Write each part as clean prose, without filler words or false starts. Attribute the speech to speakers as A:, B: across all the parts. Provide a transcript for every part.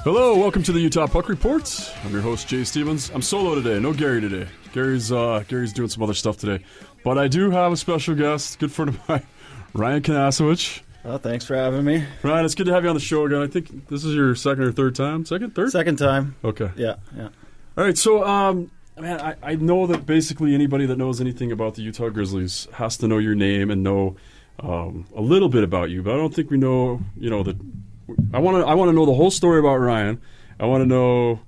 A: Hello, welcome to the Utah Puck Report. I'm your host, Jay Stevens. I'm solo today, no Gary today. Gary's doing some other stuff today. But I do have a special guest, good friend of mine, Ryan Kinasewich.
B: Well, thanks for having me.
A: Ryan, it's good to have you on the show again. I think this is your second or third time? Third?
B: Second time.
A: Okay.
B: Yeah.
A: All right, so, I know that basically anybody that knows anything about the Utah Grizzlies has to know your name and know a little bit about you, but I don't think we know, I want to know the whole story about Ryan. I want to know,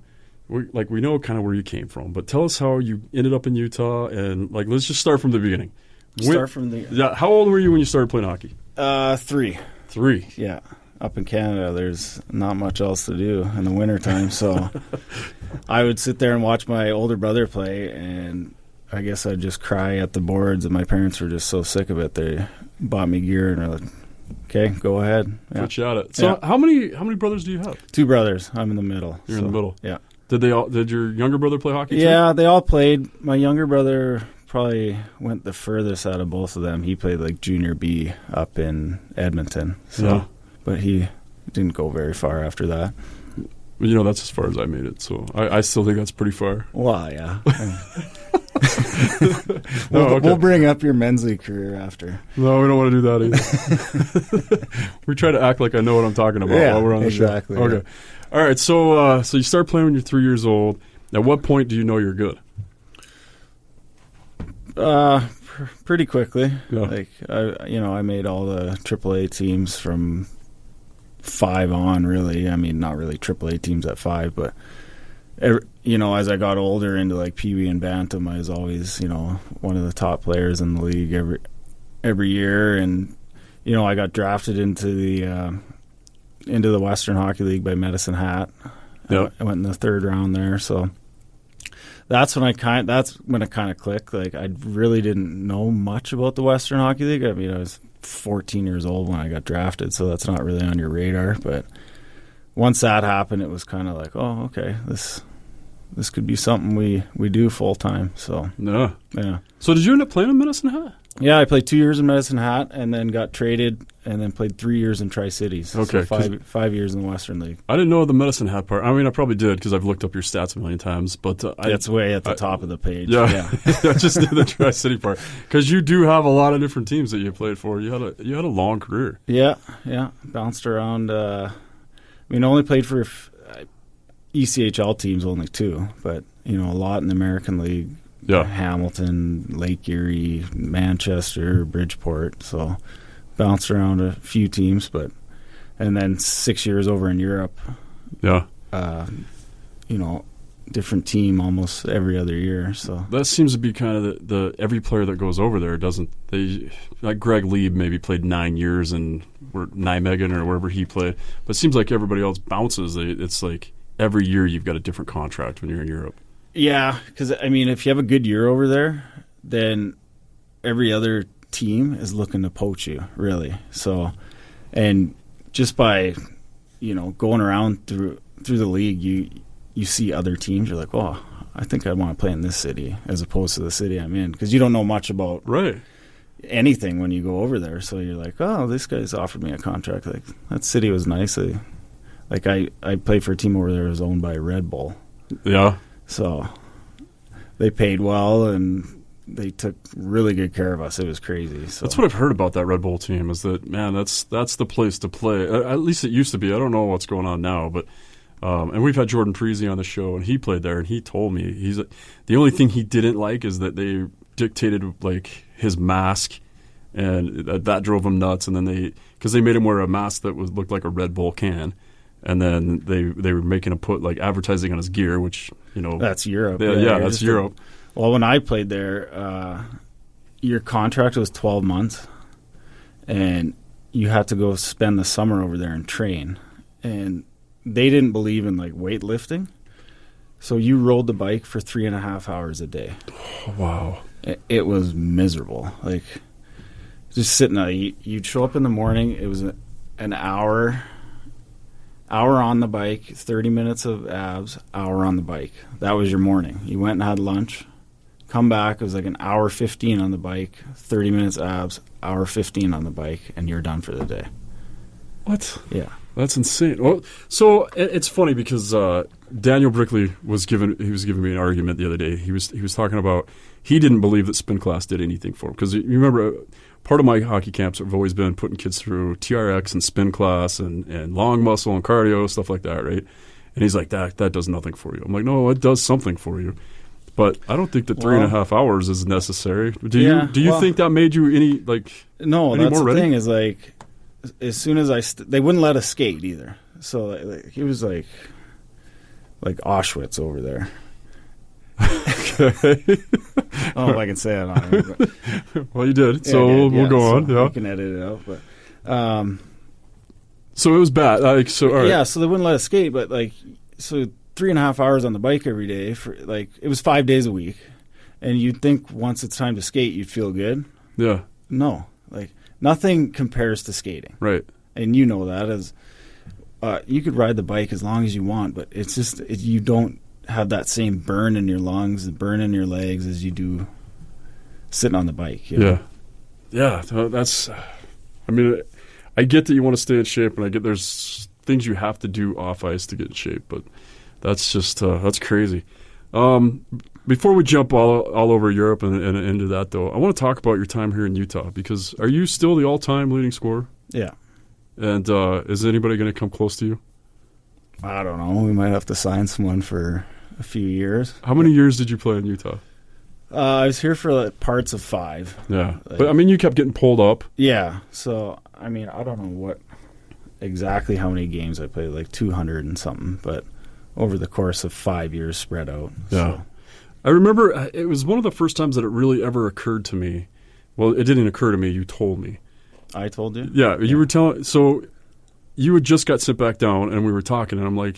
A: we know kind of where you came from, but tell us how you ended up in Utah, and let's just start from the beginning. Yeah. How old were you when you started playing hockey?
B: 3.
A: 3.
B: Yeah. Up in Canada, there's not much else to do in the wintertime, so I would sit there and watch my older brother play, and I guess I'd just cry at the boards, and my parents were just so sick of it. They bought me gear, and they're like, okay, go ahead. Yeah.
A: Put you at it. So how many brothers do you have?
B: 2 brothers. I'm in the middle.
A: You're in the middle.
B: Yeah.
A: Did your younger brother play hockey too?
B: Yeah, they all played. My younger brother probably went the furthest out of both of them. He played junior B up in Edmonton. So,
A: yeah.
B: But he didn't go very far after that.
A: That's as far as I made it. So I still think that's pretty far.
B: Well, yeah. We'll bring up your men's league career after.
A: No, we don't want to do that either. We try to act like I know what I'm talking about while we're on the show.
B: Exactly.
A: Okay. Yeah. All right. So you start playing when you're 3 years old. At what point do you know you're good?
B: Pretty quickly.
A: Yeah.
B: I made all the AAA teams from 5 on, really. I mean, not really AAA teams at 5, but as I got older into Pee Wee and Bantam, I was always, one of the top players in the league every year. And, I got drafted into the Western Hockey League by Medicine Hat.
A: Yep.
B: I went in the 3rd round there. So that's when it kind of clicked. I really didn't know much about the Western Hockey League. I mean, I was 14 years old when I got drafted, so that's not really on your radar. But once that happened, it was kind of like, oh, okay, this could be something we do full time. So
A: yeah.
B: Yeah.
A: So did you end up playing in Medicine Hat?
B: Yeah, I played 2 years in Medicine Hat, and then got traded, and then played 3 years in Tri-Cities.
A: Okay,
B: so 5 years in the Western League.
A: I didn't know the Medicine Hat part. I mean, I probably did because I've looked up your stats a million times. But
B: that's way at the top of the page.
A: Yeah. I just did the Tri-City part because you do have a lot of different teams that you played for. You had a long career.
B: Yeah, bounced around. I only played for ECHL teams, only 2, but a lot in the American League.
A: Yeah.
B: Hamilton, Lake Erie, Manchester, Bridgeport. So bounced around a few teams, and then 6 years over in Europe.
A: Yeah.
B: Different team almost every other year. So
A: that seems to be kind of the every player that goes over there doesn't they like Greg Lieb maybe played 9 years in Nijmegen or wherever he played, but it seems like everybody else bounces. It's like every year you've got a different contract when you're in Europe.
B: Yeah, because, if you have a good year over there, then every other team is looking to poach you, really. So, and just by, going around through the league, you see other teams, you're like, oh, I think I want to play in this city as opposed to the city I'm in. Because you don't know much about anything when you go over there. So you're like, oh, this guy's offered me a contract. Like, that city was nice. I played for a team over there that was owned by Red Bull.
A: Yeah.
B: So they paid well, and they took really good care of us. It was crazy. So.
A: That's what I've heard about that Red Bull team is that, man, that's the place to play. At least it used to be. I don't know what's going on now, but and we've had Jordan Parisi on the show, and he played there, and he told me the only thing he didn't like is that they dictated his mask, and that drove him nuts. And then because they made him wear a mask that looked like a Red Bull can. And then they were making him put advertising on his gear, which
B: that's Europe.
A: That's Europe.
B: Well, when I played there, your contract was 12 months, and you had to go spend the summer over there and train. And they didn't believe in weightlifting, so you rode the bike for 3.5 hours a day.
A: Oh, wow!
B: It was miserable. Just sitting there, you'd show up in the morning. It was an hour on the bike, 30 minutes of abs, hour on the bike. That was your morning. You went and had lunch, come back, it was an hour 15 on the bike, 30 minutes abs, hour 15 on the bike, and you're done for the day.
A: What?
B: Yeah.
A: That's insane. Well, so it's funny because Daniel Brickley was giving me an argument the other day. He was talking about he didn't believe that spin class did anything for him because you remember part of my hockey camps have always been putting kids through TRX and spin class and long muscle and cardio, stuff like that, right? And he's like, that does nothing for you. I'm like, no, it does something for you. But I don't think that 3.5 hours is necessary. Do you think that made you any
B: no?
A: Any
B: That's
A: more
B: the
A: ready?
B: thing is as soon as they wouldn't let us skate either. So he was like Auschwitz over there.
A: Okay.
B: I don't know if I can say that on here, but
A: Well, you did, so we'll go on. Yeah,
B: we can edit it out. But
A: so it was bad. All right.
B: So they wouldn't let us skate, but 3.5 hours on the bike every day for it was 5 days a week, and you'd think once it's time to skate you'd feel good.
A: Yeah.
B: No, nothing compares to skating.
A: Right.
B: And you know that as you could ride the bike as long as you want, but it's just you don't have that same burn in your lungs, burn in your legs as you do sitting on the bike. You know?
A: Yeah. That's. I mean, I get that you want to stay in shape, and I get there's things you have to do off ice to get in shape, but that's just that's crazy. Before we jump all over Europe and into that, though, I want to talk about your time here in Utah because are you still the all-time leading scorer?
B: Yeah.
A: And is anybody going to come close to you?
B: I don't know. We might have to sign someone for a few years.
A: How many years did you play in Utah?
B: I was here for parts of 5.
A: Yeah. But, I mean, you kept getting pulled up.
B: Yeah. So, I mean, I don't know exactly how many games I played, 200 and something, but over the course of 5 years spread out.
A: Yeah.
B: So.
A: I remember it was one of the first times that it really ever occurred to me. Well, it didn't occur to me. You told me.
B: I told you?
A: Yeah. You were telling. So you had just got sent back down, and we were talking, and I'm like,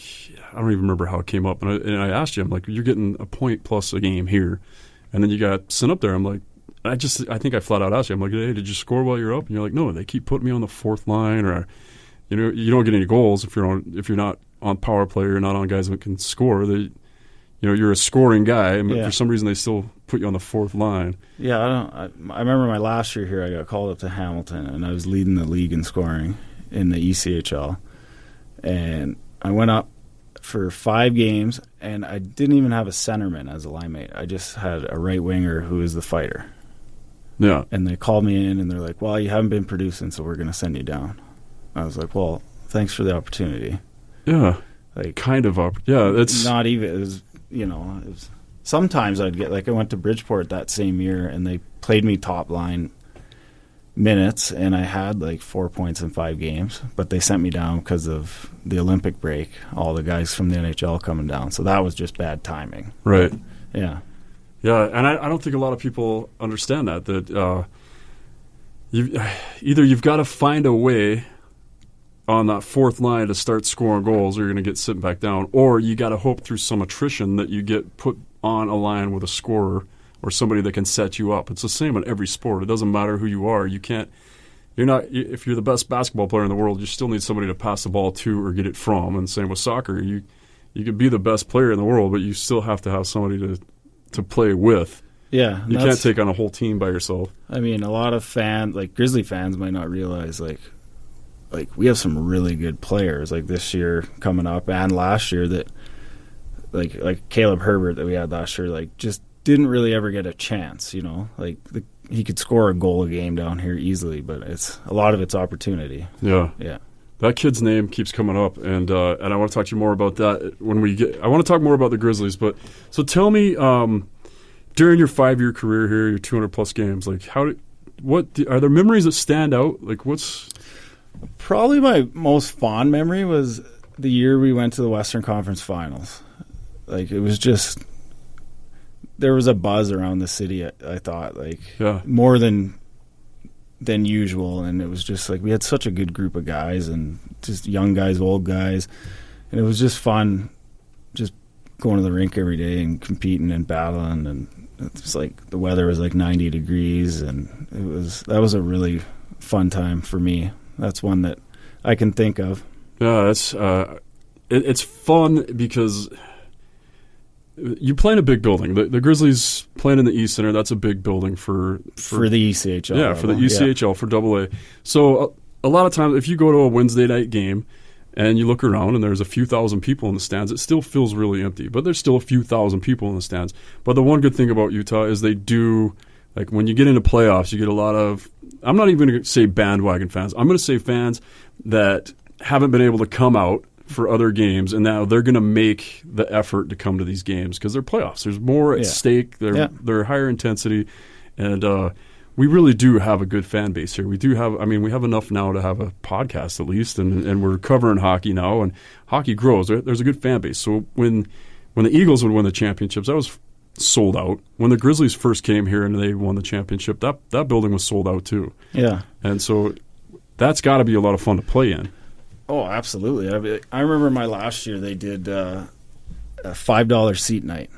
A: I don't even remember how it came up. And I asked you, I'm like, you're getting a point plus a game here. And then you got sent up there. I'm like, I think I flat out asked you, I'm like, hey, did you score while you're up? And you're like, no, they keep putting me on the fourth line, or, you don't get any goals if you're not on power play or not on guys that can score. You're a scoring guy, and for some reason they still put you on the fourth line.
B: Yeah, I remember my last year here, I got called up to Hamilton, and I was leading the league in scoring in the ECHL. And I went up for 5 games, and I didn't even have a centerman as a line mate. I just had a right winger who was the fighter.
A: Yeah.
B: And they called me in, and they're like, well, you haven't been producing, so we're going to send you down. I was like, well, thanks for the opportunity.
A: Yeah. It's
B: not even. It was, it was. Sometimes I'd get I went to Bridgeport that same year, and they played me top line minutes, and I had 4 points in 5 games. But they sent me down because of the Olympic break. All the guys from the NHL coming down, so that was just bad timing.
A: Right.
B: But, yeah.
A: Yeah, and I don't think a lot of people understand that you've got to find a way on that fourth line to start scoring goals, or you're going to get sent back down, or you got to hope through some attrition that you get put on a line with a scorer or somebody that can set you up. It's the same in every sport. It doesn't matter who you are. If you're the best basketball player in the world, you still need somebody to pass the ball to or get it from. And same with soccer. You could be the best player in the world, but you still have to have somebody to play with.
B: Yeah.
A: You can't take on a whole team by yourself.
B: I mean, a lot of fans, Grizzly fans, might not realize, we have some really good players this year coming up and last year that like Caleb Herbert that we had last year just didn't really ever get a chance, he could score a goal a game down here easily, but a lot of it's opportunity.
A: Yeah.
B: Yeah.
A: That kid's name keeps coming up, and I want to talk to you more about that when we get. I want to talk more about the Grizzlies, but so tell me, during your 5-year career here, your 200+ games, are there memories that stand out? What's
B: probably my most fond memory was the year we went to the Western Conference Finals. It was just there was a buzz around the city. I thought more than usual, and it was just we had such a good group of guys, and just young guys, old guys, and it was just fun, just going to the rink every day and competing and battling, and it's the weather was 90 degrees, and that was a really fun time for me. That's one that I can think of. Yeah,
A: it's fun because you play in a big building. The Grizzlies playing in the East Center. That's a big building for
B: the ECHL.
A: Yeah, for the ECHL for AA. So a lot of times, if you go to a Wednesday night game and you look around and there's a few thousand people in the stands. It still feels really empty, but there's still a few thousand people in the stands. But the one good thing about Utah is they do, like when you get into playoffs, you get a lot of, I'm not even going to say bandwagon fans. I'm going to say fans that haven't been able to come out for other games, and now they're going to make the effort to come to these games because they're playoffs. There's more at stake. They're higher intensity, and we really do have a good fan base here. We do have, I mean, we have enough now to have a podcast at least, and we're covering hockey now, and hockey grows. There's a good fan base. So when the Eagles would win the championships, that was sold out. When the Grizzlies first came here and they won the championship, that building was sold out too. Yeah. And so that's got to be a lot of fun to play in.
B: Oh, absolutely. I remember my last year they did a $5 seat night.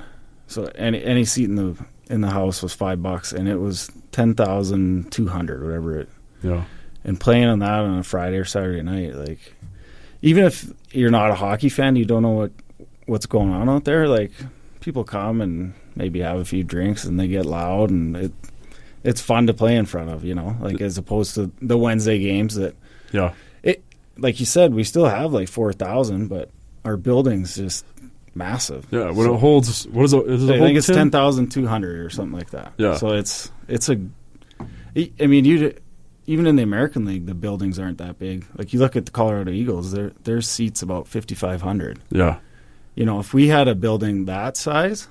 B: So any seat in the house was $5, and it was 10,200, whatever it. Yeah. And playing on that on a Friday or Saturday night, like, even if you're not a hockey fan, you don't know what's going on out there. Like, people come and maybe have a few drinks, and they get loud, and it's fun to play in front of, like as opposed to the Wednesday games that. Yeah. Like you said, we still have like 4,000, but our building's just massive.
A: Yeah, when it holds, what is it?
B: I think it's 10,200 or something like that. Yeah. So it's I mean, even in the American League, the buildings aren't that big. Like you look at the Colorado Eagles, their seats about 5,500. Yeah. If we had a building that size,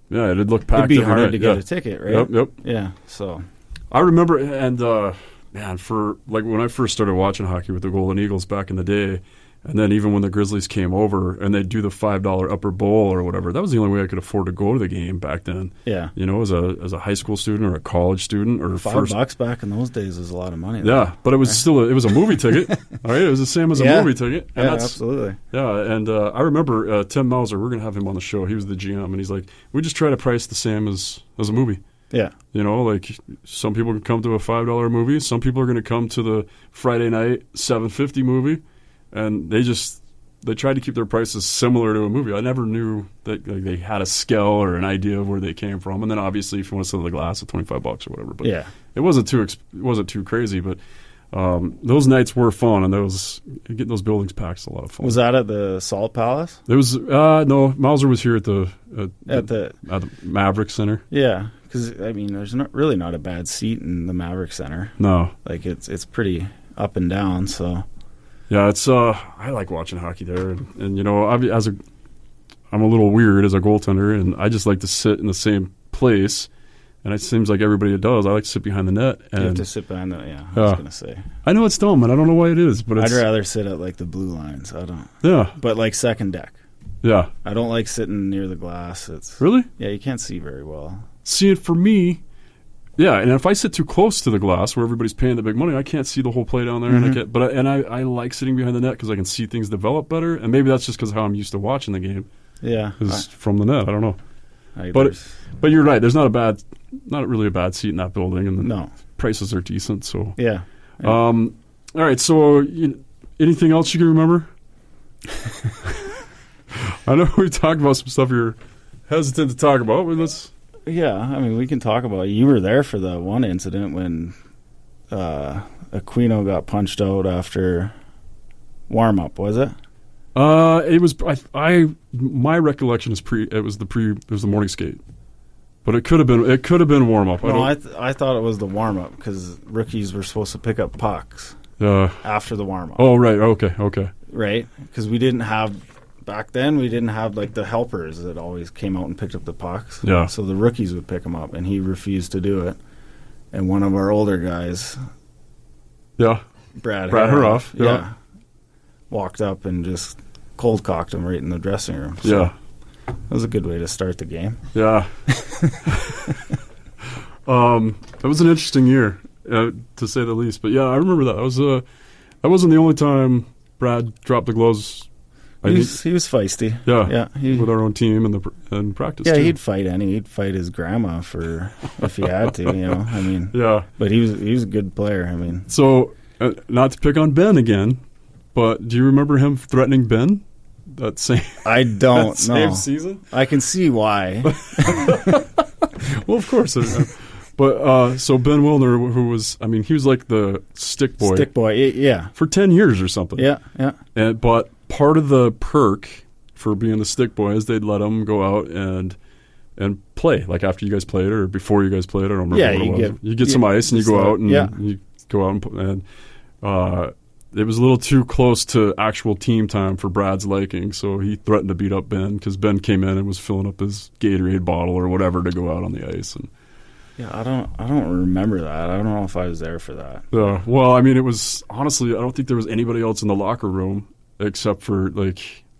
A: yeah, it'd look packed.
B: It'd be hard to get a ticket, right?
A: Yep.
B: Yeah. So
A: I remember, and man, for like when I first started watching hockey with the Golden Eagles back in the day, and then even when the Grizzlies came over and they'd do the $5 upper bowl or whatever, that was the only way I could afford to go to the game back then. Yeah, as a high school student or a college student or
B: $5 back in those days was a lot of money.
A: Yeah, but it was still it was a movie ticket. All right, it was the same as a movie ticket.
B: And absolutely.
A: Yeah, and I remember Tim Mauser. We're gonna have him on the show. He was the GM, and he's like, we just try to price the same as a movie. Yeah. Like some people can come to a $5 movie. Some people are going to come to the Friday night $7.50 movie, and they tried to keep their prices similar to a movie. I never knew that they had a scale or an idea of where they came from. And then obviously if you want to sell the glass at $25 or whatever, but it wasn't too crazy. But those nights were fun, and getting those buildings packed is a lot of fun.
B: Was that at the Salt Palace?
A: It was no. Mauser was here at the Maverick Center.
B: Yeah. Because, I mean, there's not a bad seat in the Maverick Center.
A: No.
B: Like, it's pretty up and down, so.
A: Yeah, it's I like watching hockey there. And I'm a little weird as a goaltender, and I just like to sit in the same place. And it seems like everybody does. I like to sit behind the net. And
B: you have to sit behind the I was going to say.
A: I know it's dumb, and I don't know why it is. But
B: I'd rather sit at, like, the blue lines. I don't.
A: Yeah.
B: But, like, second deck.
A: Yeah.
B: I don't like sitting near the glass.
A: Really?
B: Yeah, you can't see very well.
A: See, it for me, yeah, and if I sit too close to the glass where everybody's paying the big money, I can't see the whole play down there. Mm-hmm. And I like sitting behind the net because I can see things develop better, and maybe that's just because how I'm used to watching the game.
B: Yeah,
A: is from the net. I don't know, but you're right. There's not really a bad seat in that building, and the prices are decent. So
B: yeah.
A: All right. So anything else you can remember? I know we talked about some stuff you're hesitant to talk about, but let's.
B: Yeah, I mean, we can talk about it. You were there for the one incident when Aquino got punched out after warm-up, was it?
A: It was. My recollection is it was the morning skate, but it could have been warm-up.
B: No, I thought it was the warm-up because rookies were supposed to pick up pucks after the warm-up.
A: Oh, right. Okay.
B: Right, because we didn't have. Back then, we didn't have, like, the helpers that always came out and picked up the pucks. Yeah. So the rookies would pick them up, and he refused to do it. And one of our older guys, Brad Haroff, walked up and just cold-cocked him right in the dressing room. So that was a good way to start the game.
A: Yeah. That was an interesting year, to say the least. But, yeah, I remember that. That wasn't the only time Brad dropped the gloves.
B: He was feisty.
A: Yeah. With our own team and practice.
B: Yeah,
A: too.
B: he'd fight his grandma for if he had to. I mean.
A: Yeah.
B: But he was a good player. I mean.
A: So, not to pick on Ben again, but do you remember him threatening Ben? That same.
B: I don't know.
A: Same season.
B: I can see why.
A: Well, of course. But so Ben Wilner, who was, I mean, he was like the stick boy.
B: Stick boy, yeah.
A: For 10 years or something.
B: Yeah.
A: But part of the perk for being the stick boy is they'd let him go out and play, like after you guys played or before you guys played. I don't remember what it was. You get some ice and you go out and you go out and it was a little too close to actual team time for Brad's liking, so he threatened to beat up Ben because Ben came in and was filling up his Gatorade bottle or whatever to go out on the ice. And
B: yeah, I don't remember that. I don't know if I was there for that.
A: Well, I mean, it was honestly, I don't think there was anybody else in the locker room except for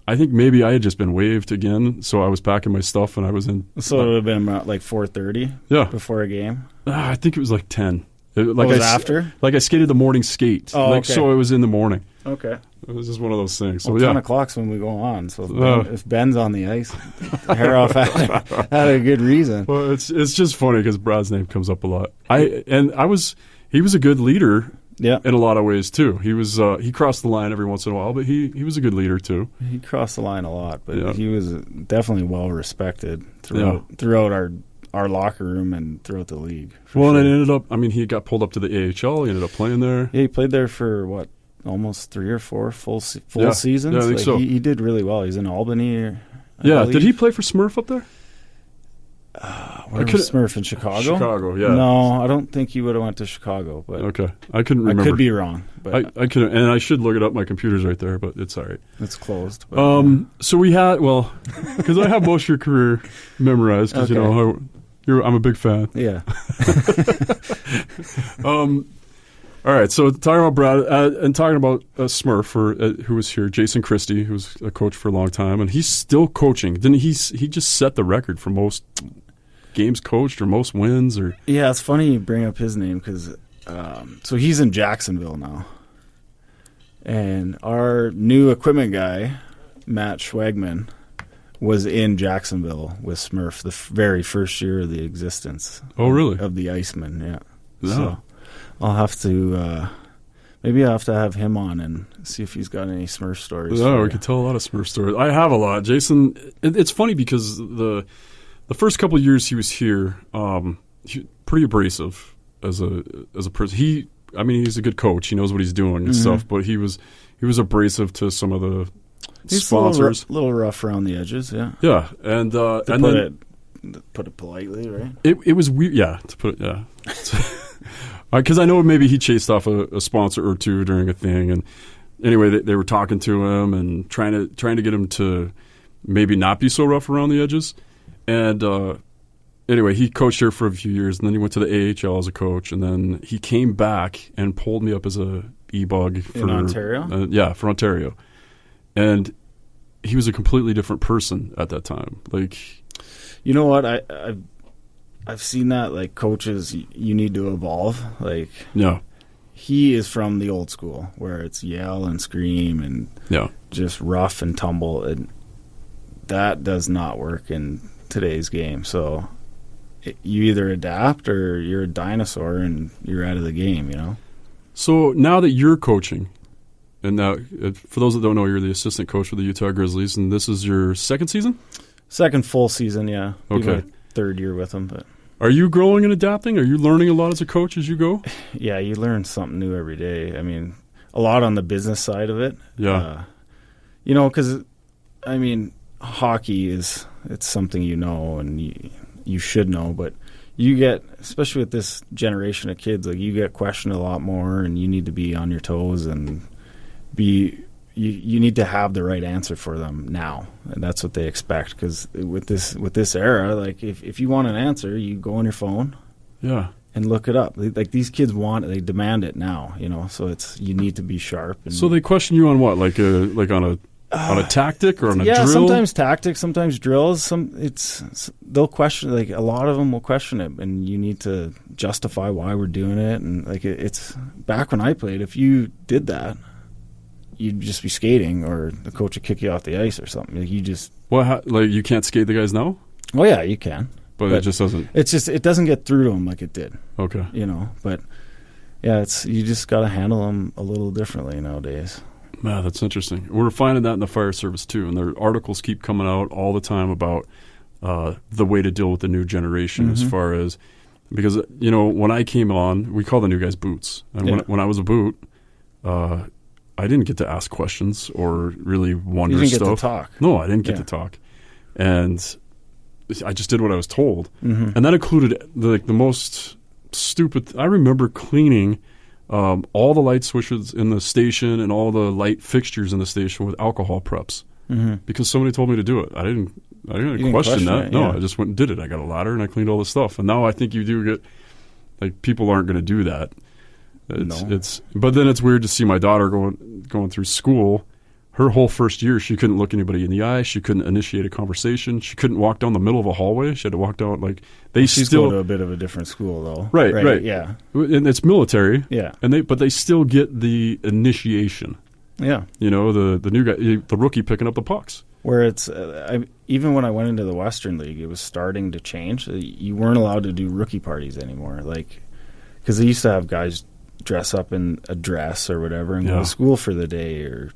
A: I think maybe I had just been waived again, so I was packing my stuff and I was in. So
B: it would have been about like 4:30.
A: Yeah,
B: before a game.
A: I think it was like 10.
B: After?
A: Like I skated the morning skate.
B: Oh, okay.
A: So it was in the morning.
B: Okay.
A: It was just one of those things.
B: So 10 o'clock's when we go on. So if Ben's on the ice, Haroff had a good reason.
A: Well, it's just funny because Brad's name comes up a lot. He was a good leader.
B: Yeah.
A: In a lot of ways too. He was he crossed the line every once in a while, but he was a good leader too.
B: He crossed the line a lot, but he was definitely well respected throughout our locker room and throughout the league.
A: And it ended up, I mean, he got pulled up to the AHL. He ended up playing there.
B: Yeah, he played there for almost 3 or 4 full seasons.
A: Yeah, I think so.
B: He did really well. He's in Albany. I believe.
A: Did he play for Smurf up there?
B: Where was Smurf, in Chicago?
A: Chicago, yeah.
B: No, I don't think he would have went to Chicago. But
A: okay, I couldn't remember.
B: I could be wrong, but
A: I could, and I should look it up. My computer's right there, but it's all right.
B: It's closed. But,
A: so we had because I have most of your career memorized because I'm a big fan.
B: Yeah.
A: All right, so talking about Brad and talking about Smurf, who was here, Jason Christie, who was a coach for a long time, and he's still coaching. Didn't he just set the record for most games coached or most wins? Or
B: yeah, it's funny you bring up his name because so he's in Jacksonville now, and our new equipment guy, Matt Schwagman, was in Jacksonville with Smurf the very first year of the existence.
A: Oh, really?
B: Of the Iceman, yeah.
A: No.
B: So I'll have to maybe I'll have to have him on and see if he's got any Smurf stories.
A: We could tell a lot of Smurf stories. I have a lot. Jason, it's funny because the first couple of years he was here, he was pretty abrasive as a person. He's a good coach. He knows what he's doing and stuff, but he was abrasive to some of the sponsors.
B: A little rough around the edges, yeah.
A: Yeah, and
B: put it politely, right?
A: It was weird, yeah. To put it, yeah. Because I know maybe he chased off a sponsor or two during a thing, and anyway, they were talking to him and trying to get him to maybe not be so rough around the edges. And anyway, he coached here for a few years, and then he went to the AHL as a coach, and then he came back and pulled me up as a e-bug
B: in Ontario.
A: For Ontario, and he was a completely different person at that time. Like,
B: you know what, I've seen that, like, coaches, you need to evolve. Like,
A: yeah,
B: he is from the old school where it's yell and scream and just rough and tumble, and that does not work in today's game. So you either adapt or you're a dinosaur and you're out of the game, you know?
A: So now that you're coaching, and now, for those that don't know, you're the assistant coach for the Utah Grizzlies, and this is your second season?
B: Second full season, yeah.
A: Okay.
B: Third year with them, but
A: are you growing and adapting? Are you learning a lot as a coach as you go?
B: Yeah, you learn something new every day. I mean, a lot on the business side of it.
A: Yeah.
B: Because, I mean, hockey it's something you know and you should know, but you get, especially with this generation of kids, like, you get questioned a lot more, and you need to be on your toes and you need to have the right answer for them now, and that's what they expect. Because with this era, like, if you want an answer, you go on your phone, and look it up. Like, these kids they demand it now, you know. So you need to be sharp. And
A: so they question you on what, like on a tactic or on a drill? Yeah,
B: sometimes tactics, sometimes drills. They'll question, like, a lot of them will question it, and you need to justify why we're doing it. And like, it's back when I played, if you did that, you'd just be skating, or the coach would kick you off the ice or something. Like,
A: you can't skate the guys now?
B: Oh yeah, you can,
A: but it just doesn't.
B: It doesn't get through to them like it did.
A: Okay,
B: you know, but yeah, you just got to handle them a little differently nowadays.
A: Man, that's interesting. We're finding that in the fire service too, and their articles keep coming out all the time about the way to deal with the new generation, as far as Because, when I came on, we call the new guys boots. And when I was a boot, I didn't get to ask questions or really wonder stuff.
B: You didn't get to talk.
A: No, I didn't get to talk. And I just did what I was told. And that included the most stupid. I remember cleaning all the light switches in the station and all the light fixtures in the station with alcohol preps because somebody told me to do it. I didn't question that. No, I just went and did it. I got a ladder and I cleaned all the stuff. And now I think you do get people aren't going to do that. But then it's weird to see my daughter going through school. Her whole first year, she couldn't look anybody in the eye. She couldn't initiate a conversation. She couldn't walk down the middle of a hallway. She had to walk down
B: She's going to a bit of a different school, though.
A: Right.
B: Yeah,
A: and it's military.
B: Yeah,
A: but they still get the initiation.
B: Yeah,
A: the new guy, the rookie picking up the pucks.
B: Where it's even when I went into the Western League, it was starting to change. You weren't allowed to do rookie parties anymore, because they used to have guys dress up in a dress or whatever and go to school for the day. Or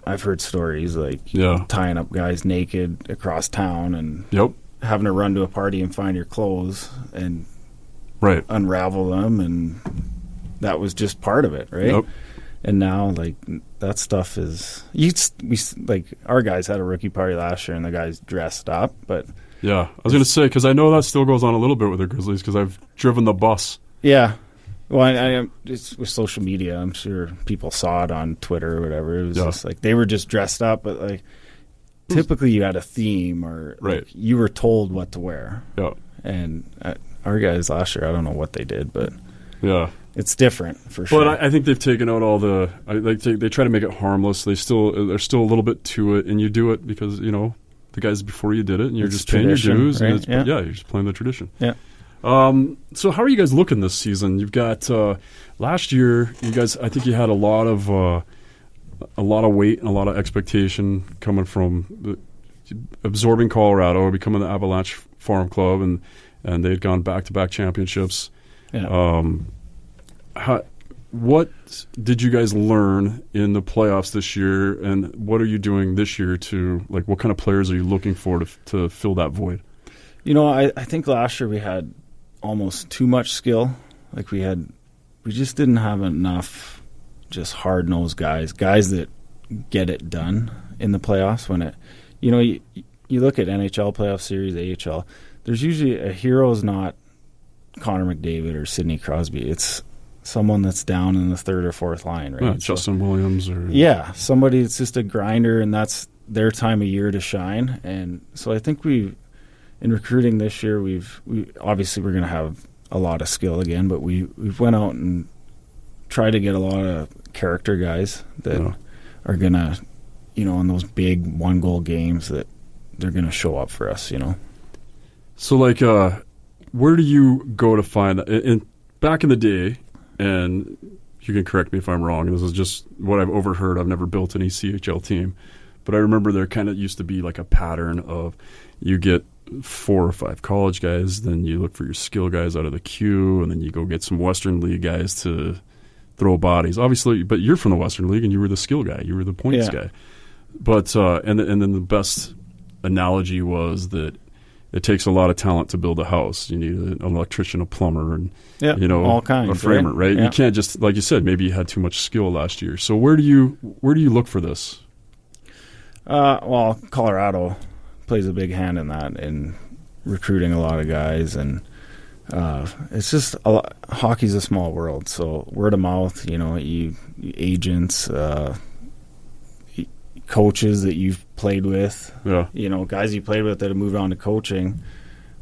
B: I've heard stories tying up guys naked across town and having to run to a party and find your clothes and unravel them, and that was just part of it, right? Yep. And now, that stuff is our guys had a rookie party last year, and the guys dressed up. But
A: I was going to say, because I know that still goes on a little bit with the Grizzlies, because I've driven the bus.
B: Yeah, well, it's with social media. I'm sure people saw it on Twitter or whatever. It was just they were just dressed up, but typically you had a theme or you were told what to wear. Yeah, and our guys last year, I don't know what they did, but it's different for sure.
A: But I think they've taken out all the. They try to make it harmless. There's still a little bit to it, and you do it because the guys before you did it, and you're just paying your dues.
B: Right?
A: And you're just playing the tradition.
B: Yeah.
A: So how are you guys looking this season? You've got last year. You guys, I think you had a lot of weight and a lot of expectation coming from absorbing Colorado, becoming the Avalanche Farm Club, and they had gone back-to-back championships.
B: Yeah.
A: What did you guys learn in the playoffs this year, and what are you doing this year to what kind of players are you looking for to fill that void?
B: I think last year we had almost too much skill. We just didn't have enough just hard-nosed guys that get it done in the playoffs. When you look at NHL playoff series, AHL, there's usually a hero is not Connor McDavid or Sidney Crosby. It's someone that's down in the third or fourth line, right?
A: Justin Williams or
B: somebody that's just a grinder, and that's their time of year to shine. And so I think in recruiting this year, we obviously we're going to have a lot of skill again, but we've went out and tried to get a lot of character guys that are going to, in those big one-goal games that they're going to show up for us,
A: So, where do you go to find that? Back in the day, and you can correct me if I'm wrong, this is just what I've overheard. I've never built an ECHL team, but I remember there kind of used to be a pattern of you get 4 or 5 college guys, then you look for your skill guys out of the queue, and then you go get some Western League guys to throw bodies. Obviously, but you're from the Western League, and you were the skill guy. You were the points guy. But and then the best analogy was that it takes a lot of talent to build a house. You need an electrician, a plumber, and
B: all kinds,
A: a framer, right?
B: Yeah.
A: You can't just, like you said, maybe you had too much skill last year. So where do you look for this?
B: Well, Colorado plays a big hand in that, in recruiting a lot of guys, and it's just hockey's a small world. So word of mouth, agents, coaches that you've played with, guys you played with that have moved on to coaching.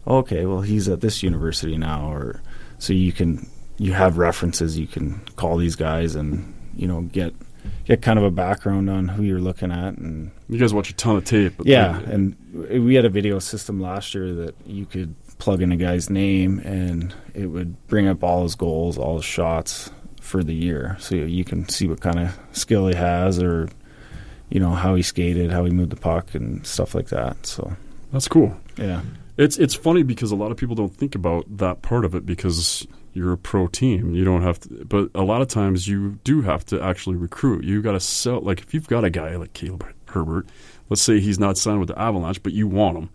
B: Okay, well, he's at this university now, or so you have references. You can call these guys and get kind of a background on who you're looking at. And
A: you guys watch a ton of tape.
B: And we had a video system last year that you could plug in a guy's name and it would bring up all his goals, all his shots for the year, so you can see what kind of skill he has, or how he skated, how he moved the puck, and stuff like that. So
A: that's cool.
B: Yeah,
A: it's funny because a lot of people don't think about that part of it because you're a pro team. You don't have to, but a lot of times you do have to actually recruit. You got to sell. If you've got a guy like Caleb Herbert, let's say he's not signed with the Avalanche, but you want him.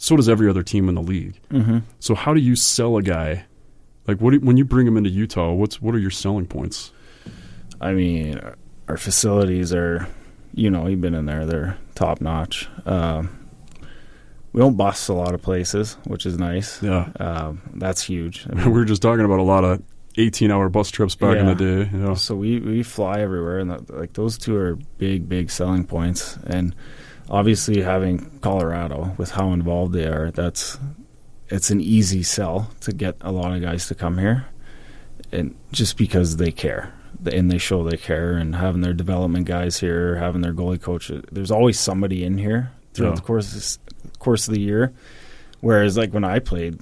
A: so does every other team in the league.
B: Mm-hmm.
A: So how do you sell a guy? Like, when you bring him into Utah, what are your selling points?
B: I mean, our facilities are, you've been in there, they're top notch. We don't bus a lot of places, which is nice.
A: Yeah.
B: That's huge. I
A: mean, we were just talking about a lot of 18-hour bus trips back in the day. Yeah.
B: So we fly everywhere, and those two are big selling points. And obviously having Colorado, with how involved they are, it's an easy sell to get a lot of guys to come here, and just because they care. And they show they care, and having their development guys here, having their goalie coach. There's always somebody in here throughout the course of the year. Whereas like when I played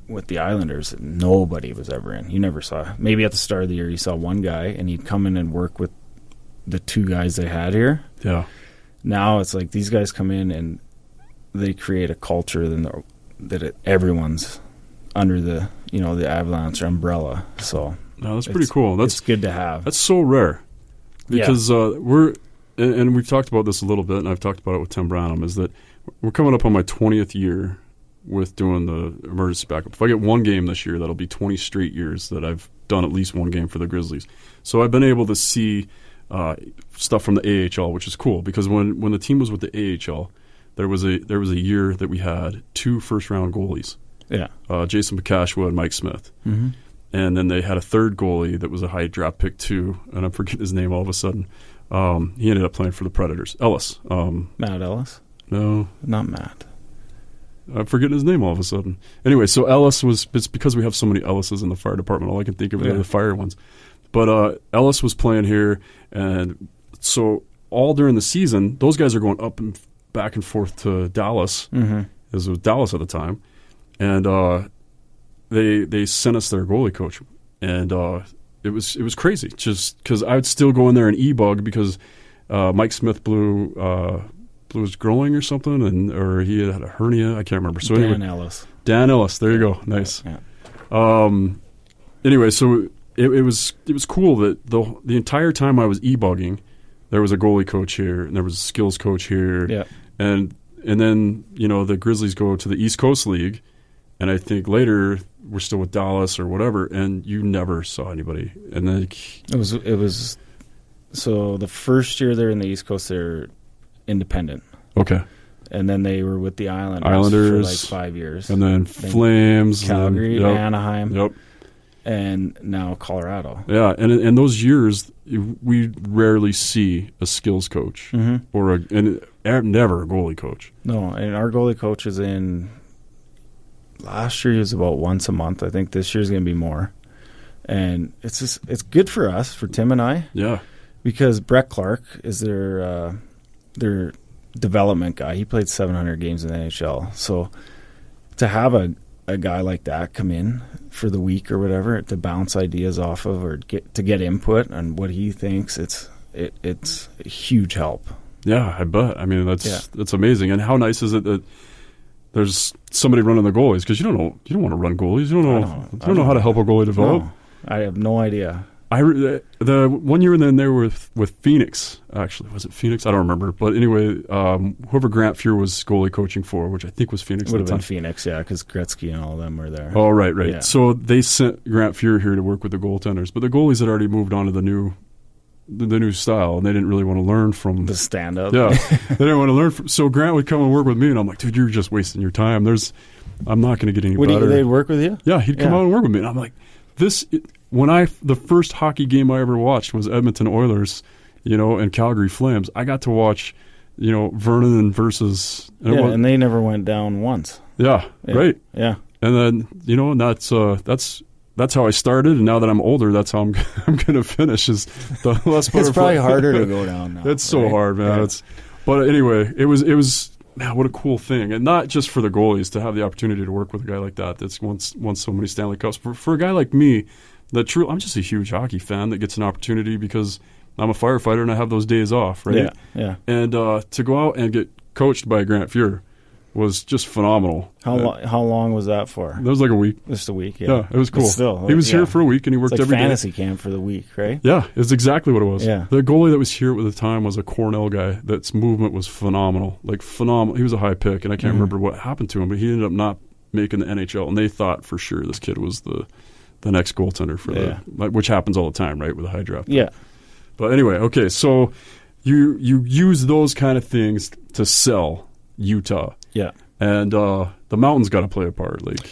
B: with the Islanders, nobody was ever in. You never saw. Maybe at the start of the year you saw one guy, and he'd come in and work with the two guys they had here.
A: Yeah. Now
B: it's like these guys come in and they create a culture that everyone's under the the Avalanche umbrella. So
A: no, that's pretty cool.
B: It's good to have.
A: That's so rare because and we've talked about this a little bit, and I've talked about it with Tim Branham, is that we're coming up on my 20th year with doing the emergency backup. If I get one game this year, that'll be 20 straight years that I've done at least one game for the Grizzlies. So I've been able to see stuff from the AHL, which is cool, because when the team was with the AHL, there was a year that we had 2 first-round goalies.
B: Yeah.
A: Jason Bakashwa and Mike Smith.
B: Mm-hmm.
A: And then they had a third goalie that was a high draft pick too, and I'm forgetting his name all of a sudden. He ended up playing for the Predators. Ellis.
B: Matt Ellis?
A: No.
B: Not Matt.
A: I'm forgetting his name all of a sudden. Anyway, so Ellis it's because we have so many Ellises in the fire department, all I can think of are the fire ones. But Ellis was playing here, and so all during the season, those guys are going up and back and forth to Dallas, as it was Dallas at the time, and they sent us their goalie coach, and it was crazy, just because I would still go in there and e-bug because Mike Smith blew his groin or something, or he had a hernia. I can't remember. So
B: Dan Ellis. There
A: you go. Nice.
B: Yeah.
A: Anyway, so it was cool that the entire time I was e-bugging, there was a goalie coach here and there was a skills coach here.
B: Yeah.
A: And then the Grizzlies go to the East Coast League, and I think later we're still with Dallas or whatever, and you never saw anybody. And then
B: it was so the first year they're in the East Coast, they're independent.
A: Okay.
B: And then they were with the Islanders for like 5 years.
A: And then Flames.
B: Calgary, Anaheim.
A: Yep.
B: And now Colorado.
A: Yeah, and in those years, we rarely see a skills coach or never a goalie coach.
B: No, and our goalie coach is in. Last year he was about once a month. I think this year's going to be more, and it's good for us, for Tim and I.
A: Yeah,
B: because Brett Clark is their development guy. He played 700 games in the NHL, so to have a guy like that come in for the week or whatever to bounce ideas off of or to get input on what he thinks, it's a huge help.
A: Yeah, I bet. I mean, that's amazing. And how nice is it that there's somebody running the goalies, because you don't want to run goalies. You don't know how to help a goalie develop.
B: No, I have no idea.
A: The 1 year in there with Phoenix, actually, was it Phoenix? I don't remember. But anyway, whoever Grant Fuhr was goalie coaching for, which I think was Phoenix.
B: Would have been Phoenix, yeah, because Gretzky and all of them were there.
A: Oh, right.
B: Yeah.
A: So they sent Grant Fuhr here to work with the goaltenders, but the goalies had already moved on to the new style, and they didn't really want to learn from
B: the stand-up.
A: Yeah, they didn't want to learn so Grant would come and work with me, and I'm like, dude, you're just wasting your time. I'm not going to get any better.
B: They'd work with you?
A: Yeah, he'd come out and work with me, and I'm like, the first hockey game I ever watched was Edmonton Oilers, and Calgary Flames. I got to watch, Vernon versus
B: and they never went down once.
A: Yeah, right.
B: Yeah,
A: and then that's how I started, and now that I'm older, that's how I'm going to finish. Is the less butterfly.
B: It's probably harder to go down now.
A: It's so hard, man.
B: Yeah.
A: But anyway, it was man, what a cool thing, and not just for the goalies to have the opportunity to work with a guy like that that's won so many Stanley Cups. For a guy like me, I'm just a huge hockey fan that gets an opportunity because I'm a firefighter and I have those days off, right?
B: Yeah.
A: And to go out and get coached by Grant Fuhr, was just phenomenal.
B: How long was that for?
A: That was like a week.
B: Just a week, yeah.
A: Yeah, it was cool.
B: But still,
A: he was here for a week, and he worked
B: it's like
A: every day.
B: fantasy camp for the week, right?
A: Yeah, it's exactly what it was.
B: Yeah.
A: The goalie that was here at the time was a Cornell guy. That's movement was phenomenal, like phenomenal. He was a high pick, and I can't remember what happened to him, but he ended up not making the NHL, and they thought for sure this kid was the next goaltender for which happens all the time, right, with a high draft.
B: Yeah.
A: But anyway, okay, so you use those kind of things to sell Utah.
B: Yeah.
A: And the mountains got to play a part. Like,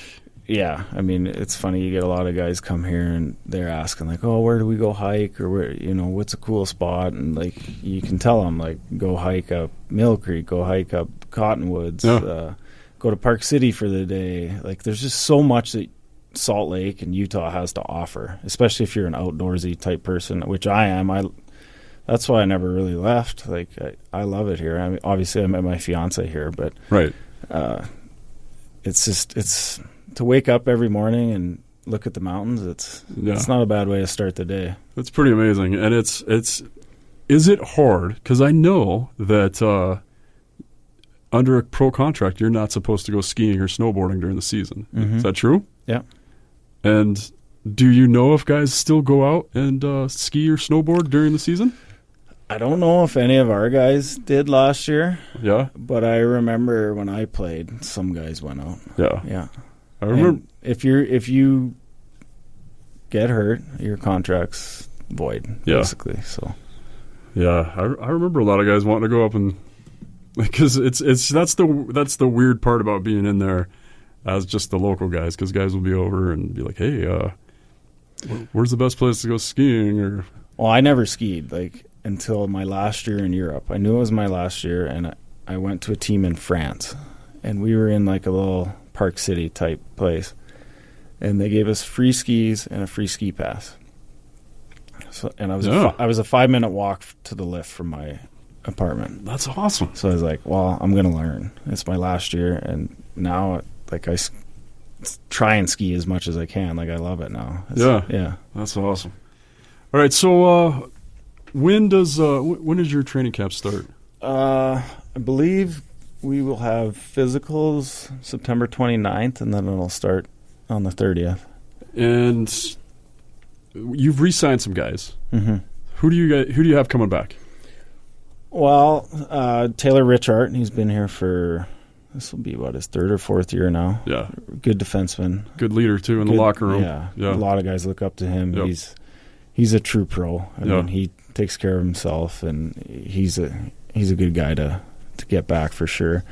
B: yeah, I mean, it's funny. You get a lot of guys come here and they're asking like, "Oh, where do we go hike?" Or where, what's a cool spot? And like, you can tell them like, go hike up Mill Creek, go hike up Cottonwoods, go to Park City for the day. Like, there's just so much that Salt Lake and Utah has to offer, especially if you're an outdoorsy type person, which I am. That's why I never really left. Like, I love it here. I mean, obviously, I met my fiance here, but
A: right.
B: It's to wake up every morning and look at the mountains. It's not a bad way to start the day.
A: It's pretty amazing, and is it hard? Because I know that under a pro contract, you're not supposed to go skiing or snowboarding during the season.
B: Mm-hmm.
A: Is that true?
B: Yeah.
A: And do you know if guys still go out and ski or snowboard during the season?
B: I don't know if any of our guys did last year.
A: Yeah.
B: But I remember when I played, some guys went out.
A: Yeah.
B: Yeah.
A: I remember.
B: And if you get hurt, your contract's void, basically. So.
A: Yeah, I remember a lot of guys wanting to go up and because that's the weird part about being in there as just the local guys, because guys will be over and be like, "Hey, where's the best place to go skiing?" Or
B: well, I never skied until my last year in Europe. I knew it was my last year, and I went to a team in France, and we were in like a little Park City type place, and they gave us free skis and a free ski pass. So, and I was a 5-minute walk to the lift from my apartment.
A: That's awesome.
B: So I was like, well, I'm going to learn. It's my last year, and now like I try and ski as much as I can. Like, I love it now. Yeah.
A: That's awesome. All right, so when does your training camp start?
B: I believe we will have physicals September 29th, and then it'll start on the 30th.
A: And you've re-signed some guys.
B: Mm-hmm.
A: Who do you have coming back?
B: Well, Taylor Richart, he's been here for, this will be about his 3rd or 4th year now.
A: Yeah.
B: Good defenseman.
A: Good leader, too, in the locker room.
B: Yeah. A lot of guys look up to him.
A: Yep.
B: He's a true pro. I mean, he takes care of himself, and he's a good guy to get back for sure.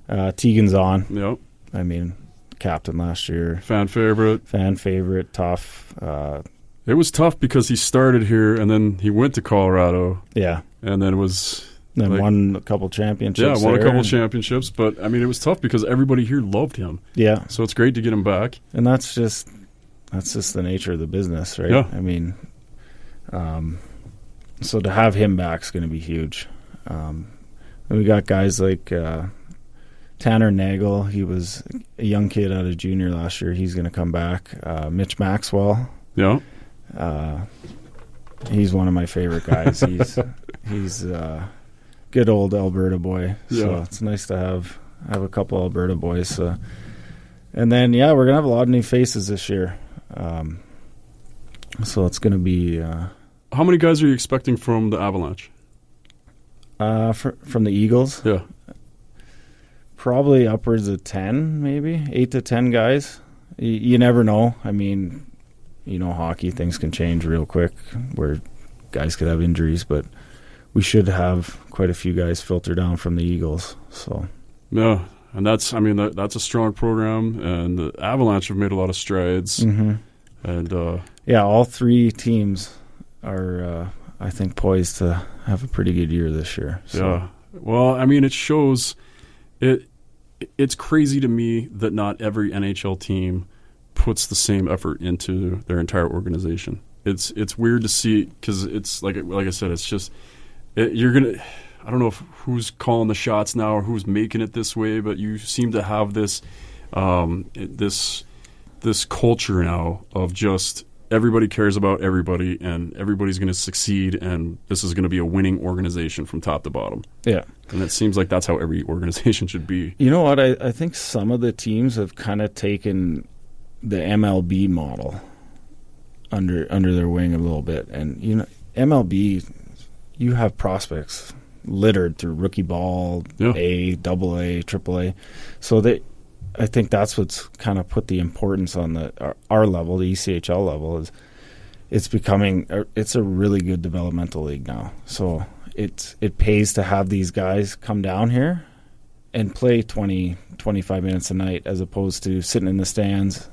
B: Tegan's on.
A: Yep.
B: I mean, captain last year.
A: Fan favorite,
B: tough.
A: It was tough because he started here, and then he went to Colorado.
B: Yeah.
A: And then was...
B: Then won a couple championships.
A: Yeah, won a couple championships. But, I mean, it was tough because everybody here loved him.
B: Yeah.
A: So it's great to get him back.
B: And that's just the nature of the business, right?
A: Yeah.
B: I mean, so to have him back is going to be huge. And we got guys like Tanner Nagel. He was a young kid out of junior last year. He's going to come back. Mitch Maxwell.
A: Yeah.
B: He's one of my favorite guys. He's good old Alberta boy. So it's nice to have a couple Alberta boys. And then, we're going to have a lot of new faces this year. So it's going to be...
A: How many guys are you expecting from the Avalanche?
B: From the Eagles?
A: Yeah.
B: Probably upwards of 10, maybe. 8 to 10 guys. You never know. I mean, hockey, things can change real quick where guys could have injuries, but we should have quite a few guys filter down from the Eagles. So
A: yeah, and that's a strong program, and the Avalanche have made a lot of strides.
B: Mm-hmm.
A: And
B: all 3 teams are, I think, poised to have a pretty good year this year. So.
A: Yeah, well, I mean, it shows. It's crazy to me that not every NHL team puts the same effort into their entire organization. It's weird to see because it's like I said, it's just you're gonna. I don't know who's calling the shots now or who's making it this way, but you seem to have this this culture now of just everybody cares about everybody, and everybody's going to succeed, and this is going to be a winning organization from top to bottom.
B: Yeah.
A: And it seems like that's how every organization should be.
B: You know what? I think some of the teams have kind of taken the MLB model under their wing a little bit. And, you know, MLB, you have prospects littered through rookie ball, A, double A, triple A. So I think that's what's kind of put the importance on our level, the ECHL level, is it's a really good developmental league now. So it pays to have these guys come down here and play 20, 25 minutes a night as opposed to sitting in the stands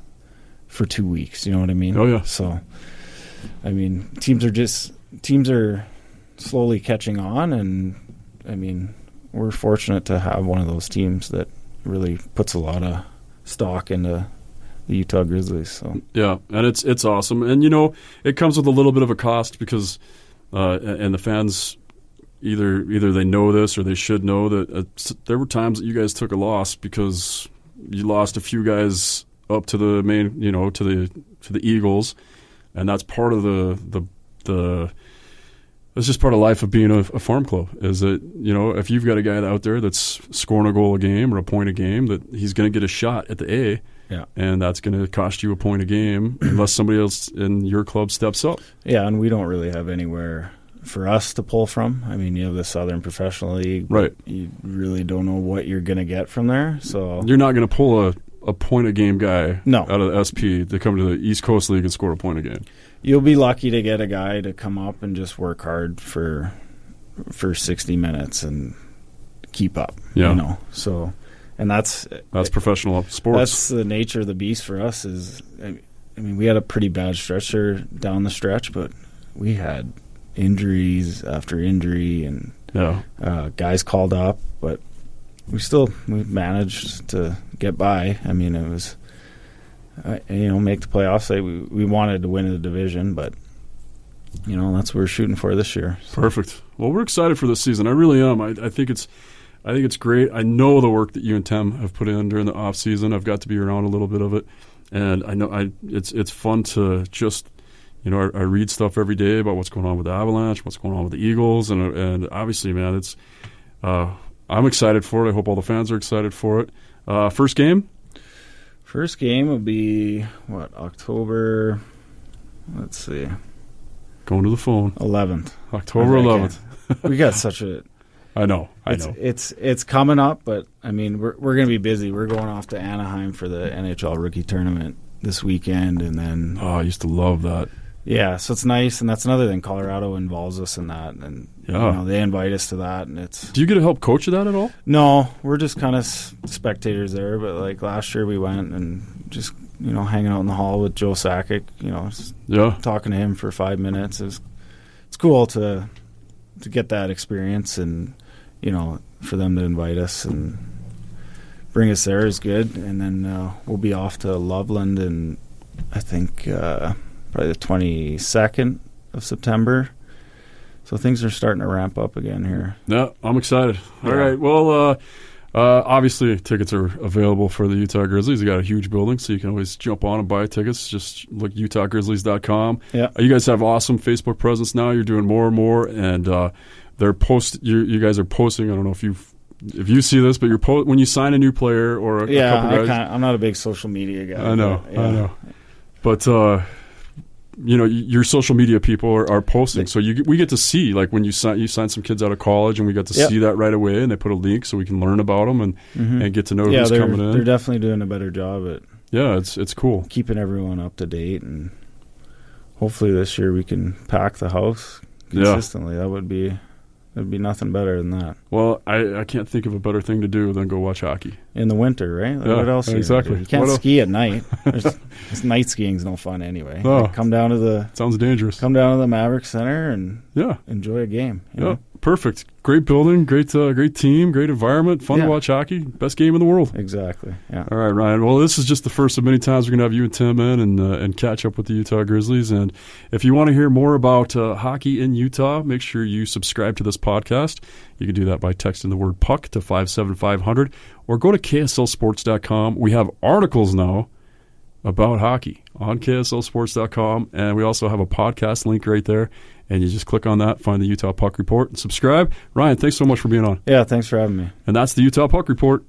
B: for 2 weeks. You know what I mean?
A: Oh, yeah.
B: So, I mean, teams are slowly catching on, and, I mean, we're fortunate to have one of those teams that really puts a lot of stock into the Utah Grizzlies. So
A: yeah, and it's awesome. And, you know, it comes with a little bit of a cost because and the fans either they know this or they should know that there were times that you guys took a loss because you lost a few guys up to the main, you know, to the Eagles, and that's part of the it's just part of life of being a farm club, is that, you know, if you've got a guy out there that's scoring a goal a game or a point a game, that he's going to get a shot at the A, and that's going to cost you a point a game unless somebody else in your club steps up.
B: Yeah, and we don't really have anywhere for us to pull from. I mean, you have the Southern Professional League.
A: Right.
B: You really don't know what you're going to get from there. So
A: you're not going to pull a point a game guy
B: out
A: of the SP to come to the East Coast League and score a point a game.
B: You'll be lucky to get a guy to come up and just work hard for 60 minutes and keep up.
A: Yeah.
B: You know, so, and that's
A: professional sports.
B: That's the nature of the beast for us. Is, I mean, we had a pretty bad stretch there down the stretch, but we had injuries after injury and guys called up, but we managed to get by. I mean, it was, you know, make the playoffs. We wanted to win the division, but, you know, that's what we're shooting for this year. So.
A: Perfect. Well, we're excited for this season. I really am. I think it's great. I know the work that you and Tim have put in during the off season. I've got to be around a little bit of it, and I know it's fun to just, you know, I read stuff every day about what's going on with the Avalanche, what's going on with the Eagles, and obviously, man, it's I'm excited for it. I hope all the fans are excited for it. First game?
B: First game will be, October, let's see.
A: Going to the phone.
B: 11th.
A: October 11th.
B: We got such a...
A: I know.
B: It's coming up, but, I mean, we're going to be busy. We're going off to Anaheim for the NHL rookie tournament this weekend, and then...
A: Oh, I used to love that.
B: Yeah, so it's nice, and that's another thing. Colorado involves us in that, and you know, they invite us to that, and it's.
A: Do you get to help coach that at all?
B: No, we're just kind of spectators there. But like last year, we went and just, you know, hanging out in the hall with Joe Sakic, you know, talking to him for 5 minutes. It's cool to get that experience, and you know, for them to invite us and bring us there is good, and then we'll be off to Loveland, and I think. Probably the 22nd of September. So things are starting to ramp up again here.
A: Yeah, I'm excited. All right. Well, obviously tickets are available for the Utah Grizzlies. They got a huge building, so you can always jump on and buy tickets. Just look utahgrizzlies.com.
B: Yeah.
A: You guys have awesome Facebook presence now. You're doing more and more, and they're you guys are posting. I don't know if you see this, but when you sign a new player or a couple guys.
B: I'm not a big social media guy.
A: I know. But you know, your social media people are posting, so we get to see, like when you sign some kids out of college, and we get to see that right away, and they put a link so we can learn about them and get to know who's coming in.
B: They're definitely doing a better job at
A: it's cool
B: keeping everyone up to date, and hopefully this year we can pack the house consistently. That'd be nothing better than that.
A: Well, I can't think of a better thing to do than go watch hockey.
B: In the winter, right? Like what else?
A: Exactly.
B: You can't ski at night. Night skiing's no fun anyway.
A: No.
B: Come down to
A: sounds dangerous.
B: Come down to the Maverick Center and enjoy a game. You know?
A: Perfect. Great building, great team, great environment, fun to watch hockey. Best game in the world.
B: Exactly. Yeah.
A: All right, Ryan. Well, this is just the first of many times we're going to have you and Tim in and catch up with the Utah Grizzlies. And if you want to hear more about hockey in Utah, make sure you subscribe to this podcast. You can do that by texting the word PUCK to 57500 or go to KSLSports.com. We have articles now about hockey on KSLSports.com. And we also have a podcast link right there. And you just click on that, find the Utah Puck Report, and subscribe. Ryan, thanks so much for being on.
B: Yeah, thanks for having me.
A: And that's the Utah Puck Report.